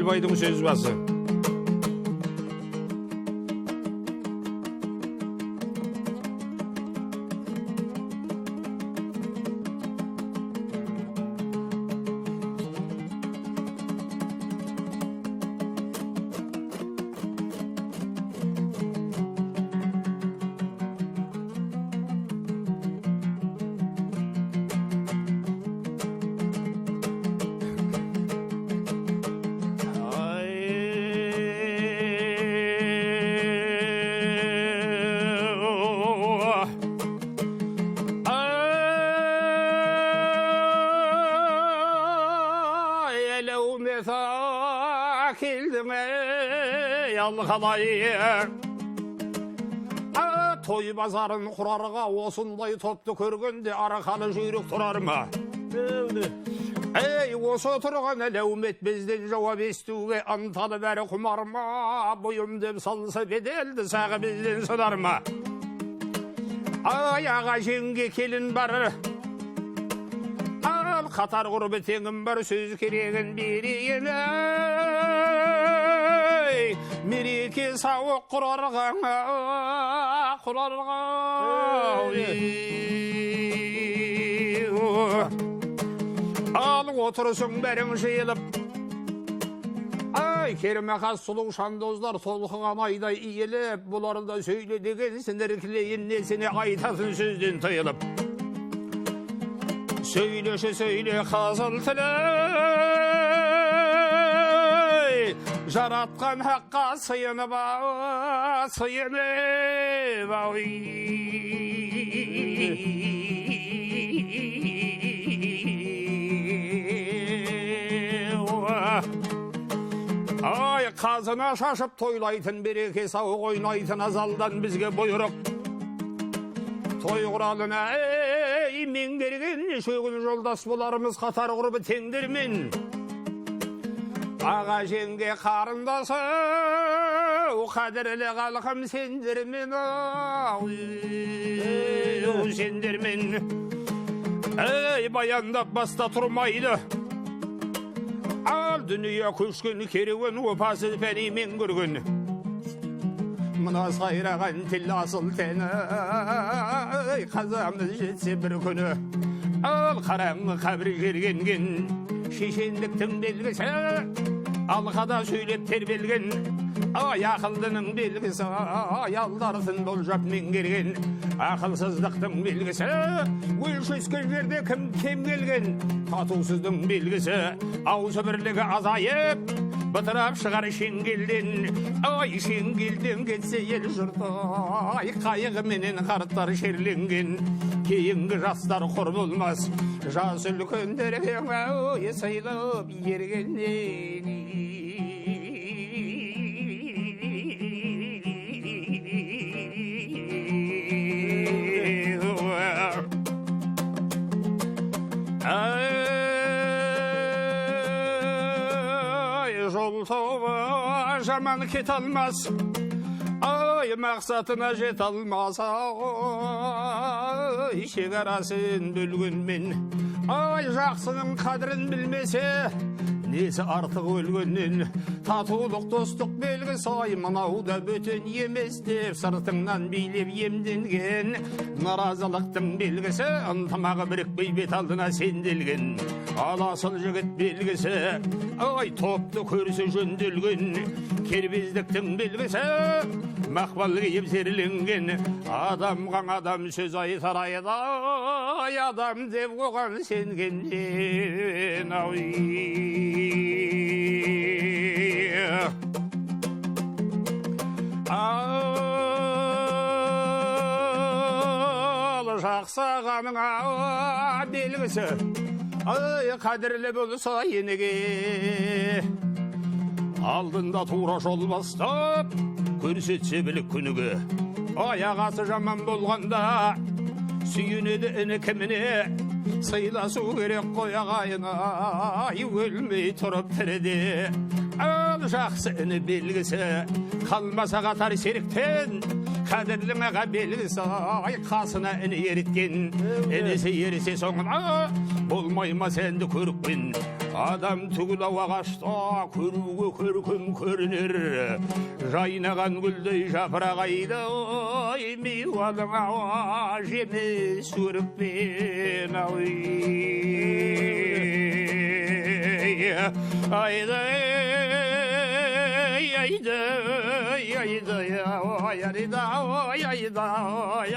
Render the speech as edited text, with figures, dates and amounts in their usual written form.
Елбайдың сөз басы. Той базарын құрарға осындай топты көргенде арқалы жүйрік тұрар ма? Ей, осы тұрған әлеумет бізден жауап естуге анталы бәрі құмар ма? Бұйым деп салса беделді сағы бізден сұдар ма? Ай, аға жеңге келін бар, ал қатар құрбы теңім бар, сөз керегін берейін. Мереке сауық құрарға, ал отырысың бәрің жиылып, ай, керме қас сұлу шандоздар толқыған айдай иеліп, бұларда сөйле деген сіңір кілейін несіне айтатын сөзден тыйылып. Сөйлеші сөйле қызыл тілі, жаратқан хаққа сыйынып, сыйынып, ай, қазына шашып тойлайтын береке сауық ойнайтын азалдан бізге бұйрық. Той құралына меңгерген шөгін жолдас боларымыз қатар құрбы теңдермен. Аға жеңге қарындасы, қадірлі қалқым сендермен, сендермен. Ей, баяндап баста тұрмайды, ал дүние көшкен керуен опасы пәнеймен көрген. Мұна сайраған тіл асыл тәні, қазамыз жетсе бір күні, ал қараңғы қабір жергенген шешендіктің белгісі, алқада сөйлеп тербелген, ай, ақылдының белгісі, аялдарсын болжап меңгерген, ақылсыздықтың белгісі, өлшескен жерде кім кем келген, татусыздың белгісі, аузы бірлігі азайып, бытырап шығар шеңгелден, ай, шеңгелден кетсе ел жұрты, ай, қайығы менен қарттар шерленген, кейінгі жастар құр болмас, жас үлкендерге ой сыйлап ергеннен. Жаман кет алмас, ай, мақсатына жет алмас, ай, шекарасын бөлгенмен, ай, жақсының қадірін білмесе, несі артық өлгеннен. Татулық достық белгісі, ай, мынау да бөтен емес деп сыртыңнан билеп емденген. Наразылықтың белгісі, ынтымағы бірікпей бет алдына сенделген. Аласыл жігіт белгісі, ай, топты көрісі жөнделген. Кербездіктің белгісі, мақпал киіп зерленген. Адамған адам сөз айтар ай, адам деп оған сенгеннен. Ал жақсағаныңа белгісі, ай, қадірлі болса енеге, алдында тура жол бастап көрсетсе білік күніге. Ай, ағасы жаман болғанда сүйінеді іні кіміне, сыйласу керек қой ағайына, ай, өлмей тұрып тіріде. Ал жақсы іні белгісі, қалмаса қатар серіктен, қадірлің аға белгісі, ай, қасына іні еріткен. Інісі ерісе соңына, болмай ма сәнді көрікпен, Adam tügül ağaçta körüge körküm körünür. Jaynagan güldey japrak ayda mivalın ağa jemi sürüp ben ayda ayda ayda ayda ayda ayda ayda